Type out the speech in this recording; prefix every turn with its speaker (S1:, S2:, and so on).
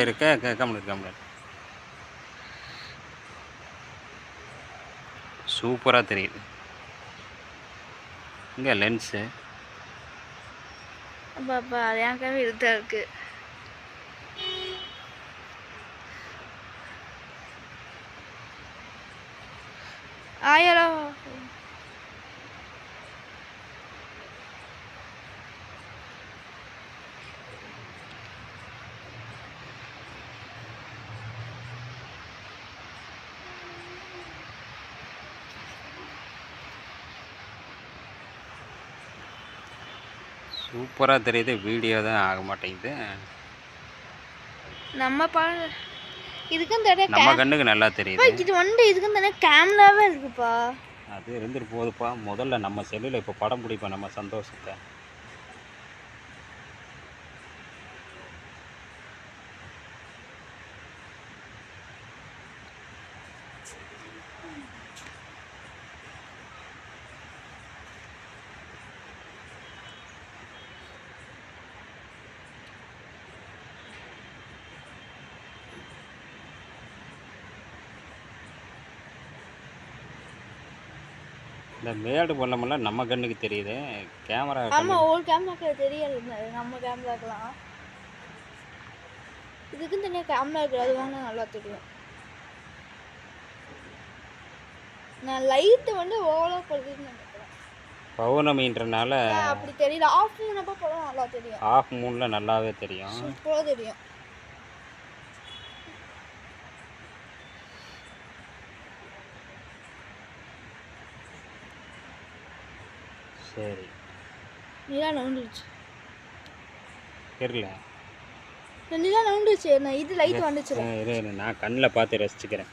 S1: இருக்க கம்முனு சூப்பராக தெரியுது. இங்கே லென்ஸு
S2: பாப்பா அது எனக்காகவே இருட்டா இருக்கு. ஆயிரம்
S1: சூப்பராக தெரியுது. வீடியோ தான் ஆக மாட்டேங்குது.
S2: இதுக்கும்
S1: நம்ம கண்ணுக்கு நல்லா தெரியுது.
S2: இது வந்து இதுக்கும் தானே கேமராவே இருக்குப்பா.
S1: அது இருந்துட்டு போகுதுப்பா. முதல்ல நம்ம செல்லில் இப்போ படம் பிடிப்போம் நம்ம சந்தோஷத்தை. இந்த மேடு பள்ளமெல்லாம் நம்ம கண்ணுக்கு தெரியுது. கேமரா
S2: ஆமாம், ஒரு கேமராக்கு தெரியல. நம்ம கேமராக்கெலாம் இதுக்கும் தனியாக கேமரா இருக்குது. அது வாங்கினா நல்லா தெரியும். நான் லைட்டு வந்து ஓவராக போடுறதுன்னு நினைக்கிறேன்.
S1: பௌர்ணமின்றனால
S2: அப்படி தெரியல. ஆஃப் மூணப்போ போட நல்லா தெரியும்.
S1: ஆஃப் மூணில் நல்லாவே தெரியும்.
S2: சூப்பராக தெரியும்.
S1: சரி,
S2: நிலா நவுந்துருச்சு.
S1: தெரியல.
S2: நிலா நவுந்துருச்சு. நான் இது லைட் வந்துச்சு.
S1: நான் கண்ணில் பார்த்து ரசிச்சுக்கிறேன்.